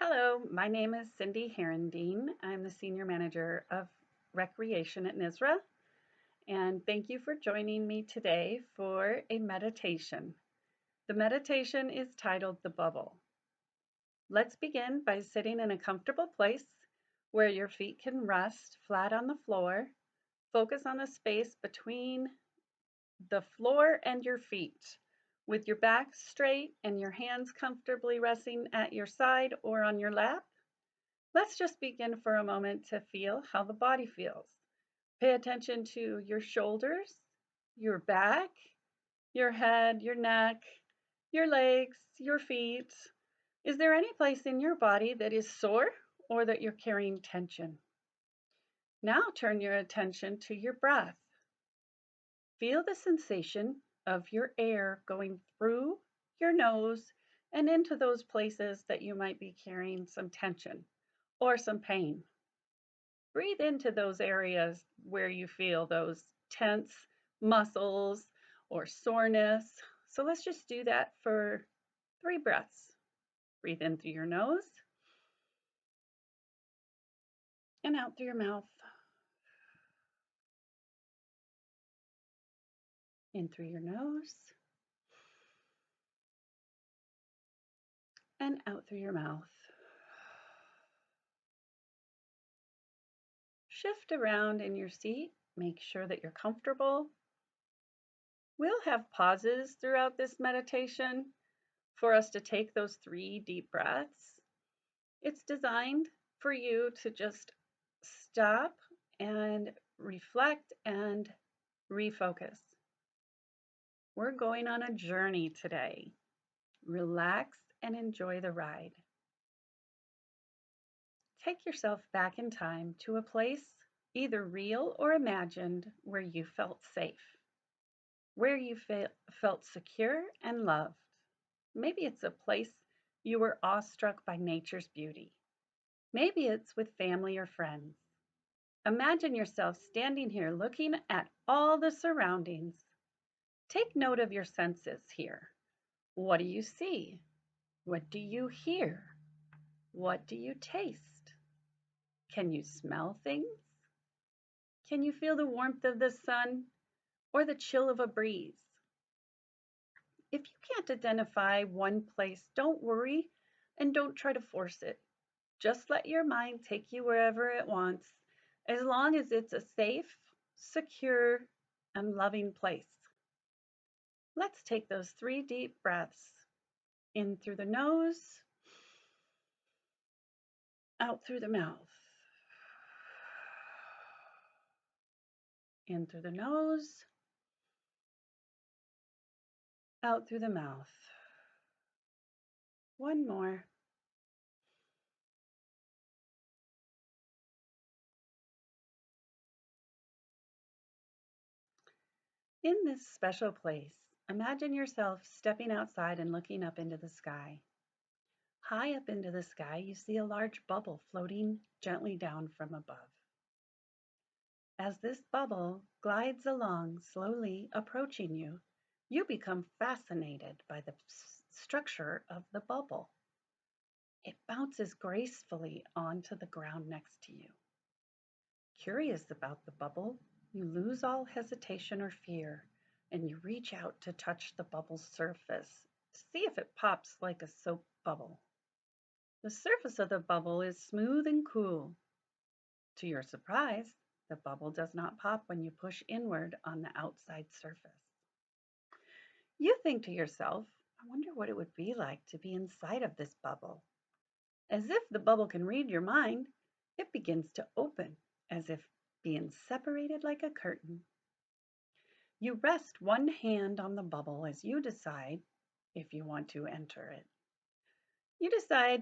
Hello, my name is Cindy Herendeen. I'm the Senior Manager of Recreation at NISRA, and thank you for joining me today for a meditation. The meditation is titled The Bubble. Let's begin by sitting in a comfortable place where your feet can rest flat on the floor. Focus on the space between the floor and your feet, with your back straight and your hands comfortably resting at your side or on your lap. Let's just begin for a moment to feel how the body feels. Pay attention to your shoulders, your back, your head, your neck, your legs, your feet. Is there any place in your body that is sore or that you're carrying tension? Now turn your attention to your breath. Feel the sensation of your air going through your nose and into those places that you might be carrying some tension or some pain. Breathe into those areas where you feel those tense muscles or soreness. So let's just do that for 3 breaths. Breathe in through your nose and out through your mouth. In through your nose and out through your mouth. Shift around in your seat. Make sure that you're comfortable. We'll have pauses throughout this meditation for us to take those 3 deep breaths. It's designed for you to just stop and reflect and refocus. We're going on a journey today. Relax and enjoy the ride. Take yourself back in time to a place, either real or imagined, where you felt safe, where you felt secure and loved. Maybe it's a place you were awestruck by nature's beauty. Maybe it's with family or friends. Imagine yourself standing here looking at all the surroundings. Take note of your senses here. What do you see? What do you hear? What do you taste? Can you smell things? Can you feel the warmth of the sun or the chill of a breeze? If you can't identify one place, don't worry and don't try to force it. Just let your mind take you wherever it wants, as long as it's a safe, secure, and loving place. Let's take those 3 deep breaths in through the nose, out through the mouth. In through the nose, out through the mouth. One more. In this special place, imagine yourself stepping outside and looking up into the sky. High up into the sky, you see a large bubble floating gently down from above. As this bubble glides along, slowly approaching you, you become fascinated by the structure of the bubble. It bounces gracefully onto the ground next to you. Curious about the bubble, you lose all hesitation or fear, and you reach out to touch the bubble's surface. See if it pops like a soap bubble. The surface of the bubble is smooth and cool. To your surprise, the bubble does not pop when you push inward on the outside surface. You think to yourself, I wonder what it would be like to be inside of this bubble. As if the bubble can read your mind, it begins to open, as if being separated like a curtain. You rest one hand on the bubble as you decide if you want to enter it. You decide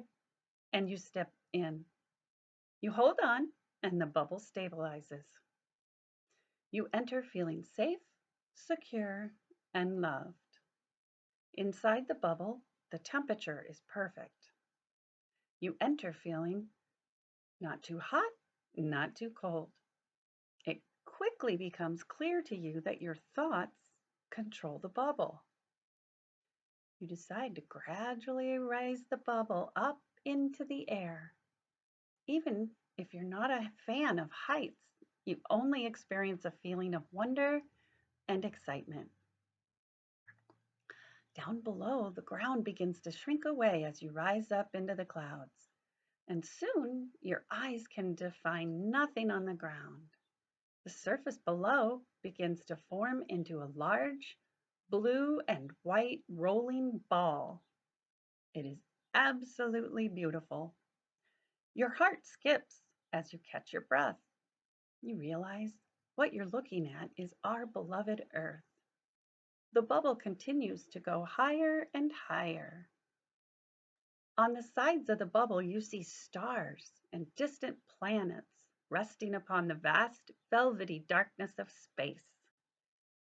and you step in. You hold on and the bubble stabilizes. You enter feeling safe, secure, and loved. Inside the bubble, the temperature is perfect. You enter feeling not too hot, not too cold. It quickly becomes clear to you that your thoughts control the bubble. You decide to gradually raise the bubble up into the air. Even if you're not a fan of heights, you only experience a feeling of wonder and excitement. Down below, the ground begins to shrink away as you rise up into the clouds, and soon your eyes can define nothing on the ground. The surface below begins to form into a large blue and white rolling ball. It is absolutely beautiful. Your heart skips as you catch your breath. You realize what you're looking at is our beloved Earth. The bubble continues to go higher and higher. On the sides of the bubble, you see stars and distant planets resting upon the vast, velvety darkness of space.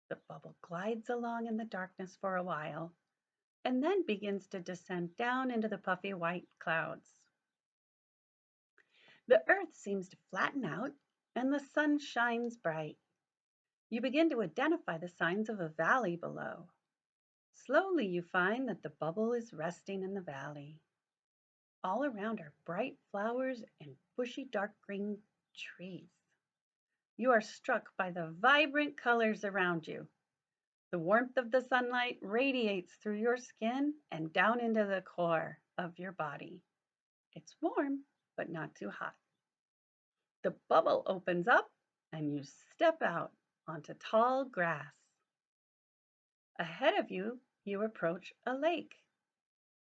The bubble glides along in the darkness for a while and then begins to descend down into the puffy white clouds. The earth seems to flatten out and the sun shines bright. You begin to identify the signs of a valley below. Slowly you find that the bubble is resting in the valley. All around are bright flowers and bushy dark green trees. You are struck by the vibrant colors around you. The warmth of the sunlight radiates through your skin and down into the core of your body. It's warm, but not too hot. The bubble opens up and you step out onto tall grass. Ahead of you, you approach a lake.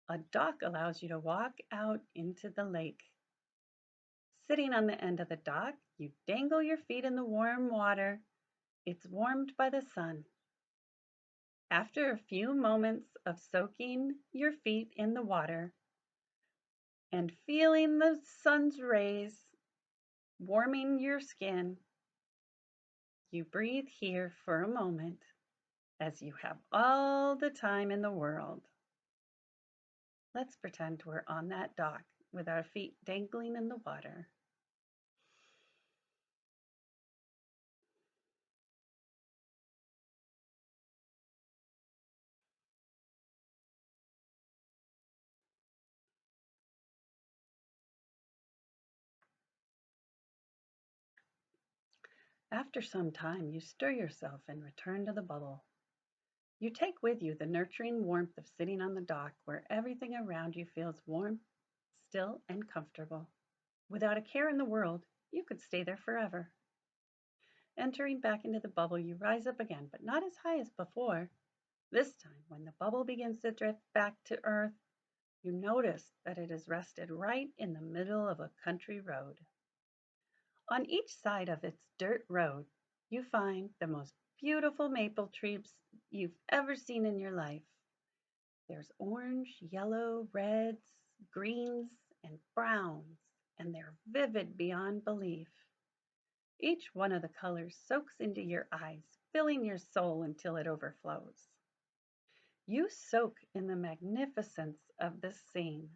A dock allows you to walk out into the lake. Sitting on the end of the dock, you dangle your feet in the warm water. It's warmed by the sun. After a few moments of soaking your feet in the water and feeling the sun's rays warming your skin, you breathe here for a moment as you have all the time in the world. Let's pretend we're on that dock with our feet dangling in the water. After some time, you stir yourself and return to the bubble. You take with you the nurturing warmth of sitting on the dock where everything around you feels warm, still, and comfortable. Without a care in the world, you could stay there forever. Entering back into the bubble, you rise up again, but not as high as before. This time, when the bubble begins to drift back to earth, you notice that it is rested right in the middle of a country road. On each side of its dirt road, you find the most beautiful maple trees you've ever seen in your life. There's orange, yellow, reds, greens, and browns, and they're vivid beyond belief. Each one of the colors soaks into your eyes, filling your soul until it overflows. You soak in the magnificence of this scene.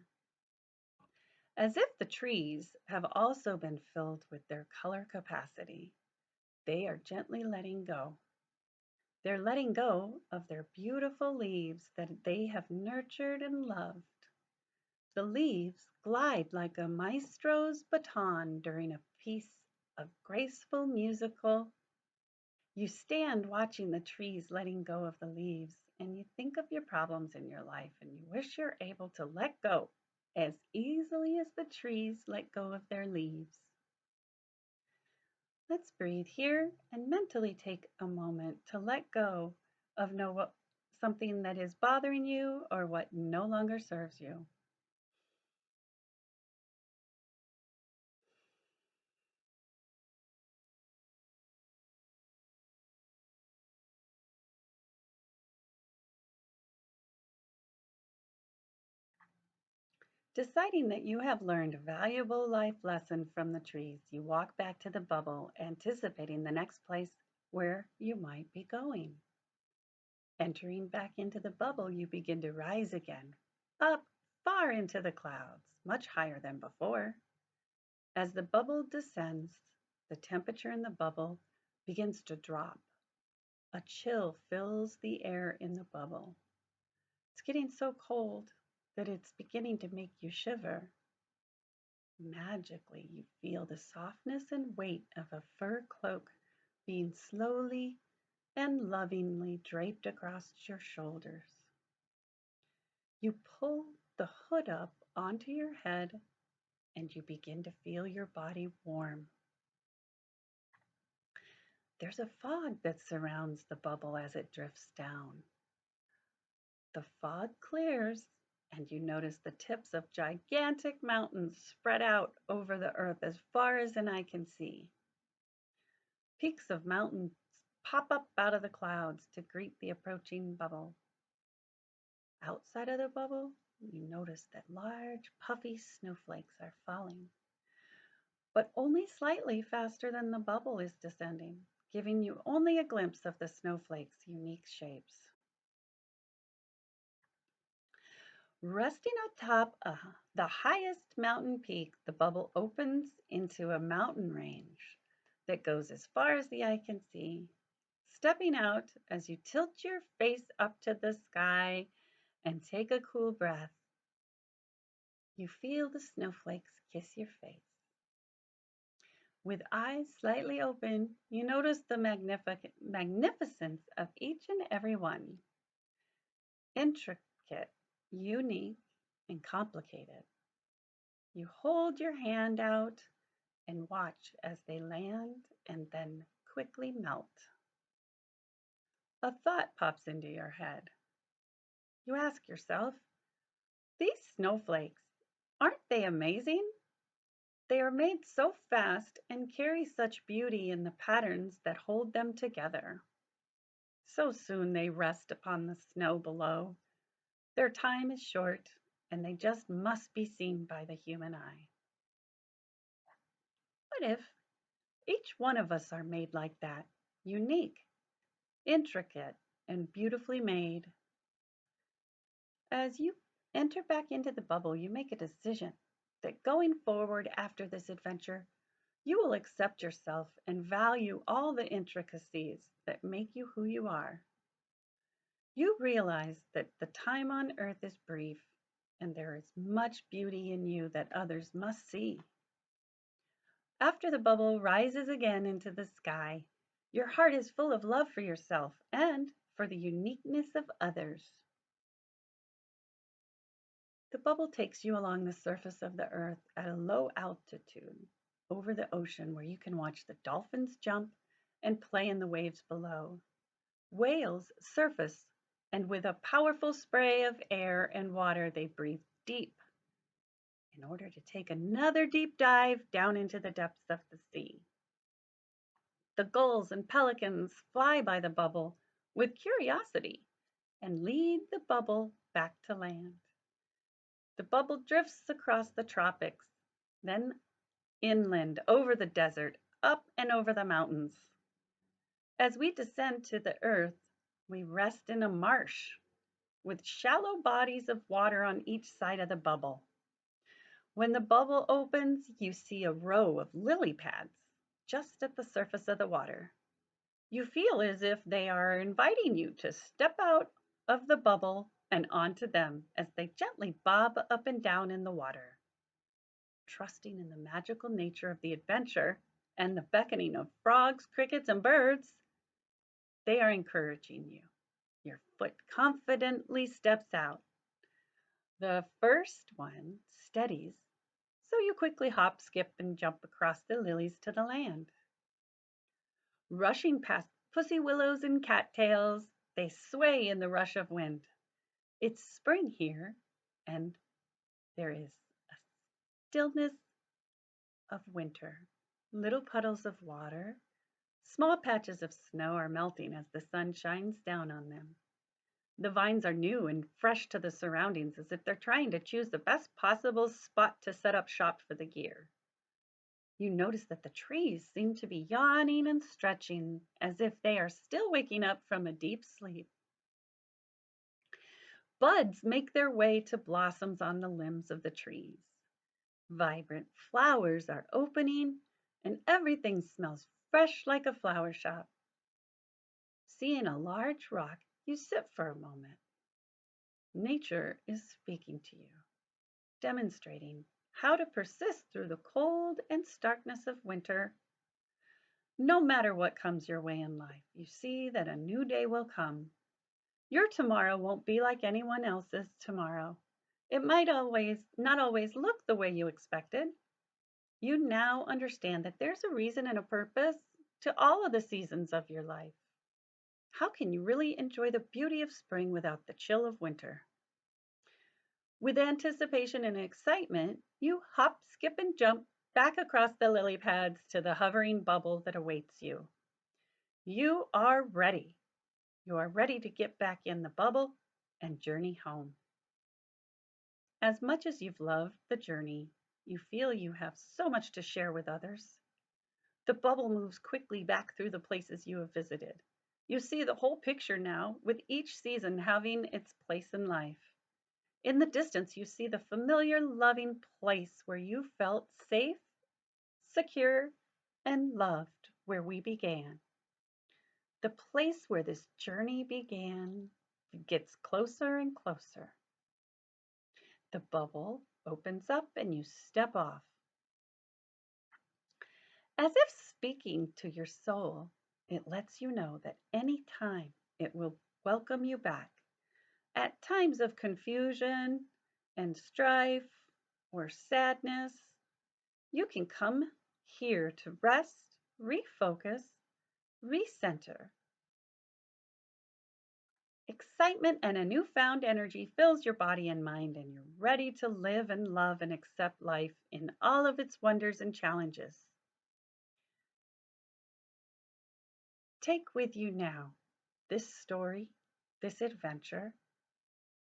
As if the trees have also been filled with their color capacity, they are gently letting go. They're letting go of their beautiful leaves that they have nurtured and loved. The leaves glide like a maestro's baton during a piece of graceful musical. You stand watching the trees letting go of the leaves, and you think of your problems in your life, and you wish you're able to let go as easily as the trees let go of their leaves. Let's breathe here and mentally take a moment to let go of something that is bothering you or what no longer serves you. Deciding that you have learned a valuable life lesson from the trees, you walk back to the bubble, anticipating the next place where you might be going. Entering back into the bubble, you begin to rise again, up far into the clouds, much higher than before. As the bubble descends, the temperature in the bubble begins to drop. A chill fills the air in the bubble. It's getting so cold that it's beginning to make you shiver. Magically, you feel the softness and weight of a fur cloak being slowly and lovingly draped across your shoulders. You pull the hood up onto your head and you begin to feel your body warm. There's a fog that surrounds the bubble as it drifts down. The fog clears and you notice the tips of gigantic mountains spread out over the earth as far as an eye can see. Peaks of mountains pop up out of the clouds to greet the approaching bubble. Outside of the bubble, you notice that large, puffy snowflakes are falling, but only slightly faster than the bubble is descending, giving you only a glimpse of the snowflakes' unique shapes. Resting atop the highest mountain peak, the bubble opens into a mountain range that goes as far as the eye can see. Stepping out as you tilt your face up to the sky and take a cool breath, you feel the snowflakes kiss your face. With eyes slightly open, you notice the magnificence of each and every one. Intricate, unique, and complicated. You hold your hand out and watch as they land and then quickly melt. A thought pops into your head. You ask yourself, these snowflakes, aren't they amazing? They are made so fast and carry such beauty in the patterns that hold them together. So soon they rest upon the snow below. Their time is short, and they just must be seen by the human eye. What if each one of us are made like that, unique, intricate, and beautifully made? As you enter back into the bubble, you make a decision that going forward after this adventure, you will accept yourself and value all the intricacies that make you who you are. You realize that the time on earth is brief and there is much beauty in you that others must see. After the bubble rises again into the sky, your heart is full of love for yourself and for the uniqueness of others. The bubble takes you along the surface of the earth at a low altitude over the ocean where you can watch the dolphins jump and play in the waves below. Whales surface, and with a powerful spray of air and water, they breathe deep in order to take another deep dive down into the depths of the sea. The gulls and pelicans fly by the bubble with curiosity and lead the bubble back to land. The bubble drifts across the tropics, then inland over the desert, up and over the mountains. As we descend to the earth, we rest in a marsh with shallow bodies of water on each side of the bubble. When the bubble opens, you see a row of lily pads just at the surface of the water. You feel as if they are inviting you to step out of the bubble and onto them as they gently bob up and down in the water. Trusting in the magical nature of the adventure and the beckoning of frogs, crickets, and birds, they are encouraging you. Your foot confidently steps out. The first one steadies, so you quickly hop, skip, and jump across the lilies to the land. Rushing past pussy willows and cattails, they sway in the rush of wind. It's spring here, and there is a stillness of winter. Little puddles of water, small patches of snow are melting as the sun shines down on them. The vines are new and fresh to the surroundings as if they're trying to choose the best possible spot to set up shop for the year. You notice that the trees seem to be yawning and stretching as if they are still waking up from a deep sleep. Buds make their way to blossoms on the limbs of the trees. Vibrant flowers are opening and everything smells fresh like a flower shop. Seeing a large rock, you sit for a moment. Nature is speaking to you, demonstrating how to persist through the cold and starkness of winter. No matter what comes your way in life, you see that a new day will come. Your tomorrow won't be like anyone else's tomorrow. It might not always look the way you expected. You now understand that there's a reason and a purpose to all of the seasons of your life. How can you really enjoy the beauty of spring without the chill of winter? With anticipation and excitement, you hop, skip, and jump back across the lily pads to the hovering bubble that awaits you. You are ready. You are ready to get back in the bubble and journey home. As much as you've loved the journey, you feel you have so much to share with others. The bubble moves quickly back through the places you have visited. You see the whole picture now, with each season having its place in life. In the distance, you see the familiar, loving place where you felt safe, secure, and loved, where we began. The place where this journey began gets closer and closer. The bubble opens up and you step off. As if speaking to your soul, it lets you know that any time it will welcome you back. At times of confusion and strife or sadness, you can come here to rest, refocus, recenter. Excitement and a newfound energy fills your body and mind, and you're ready to live and love and accept life in all of its wonders and challenges. Take with you now this story, this adventure.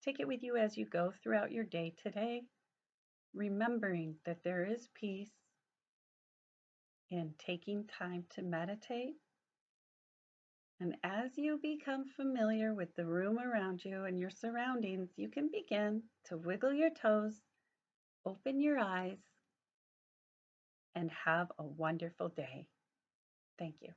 Take it with you as you go throughout your day today, remembering that there is peace in taking time to meditate. And as you become familiar with the room around you and your surroundings, you can begin to wiggle your toes, open your eyes, and have a wonderful day. Thank you.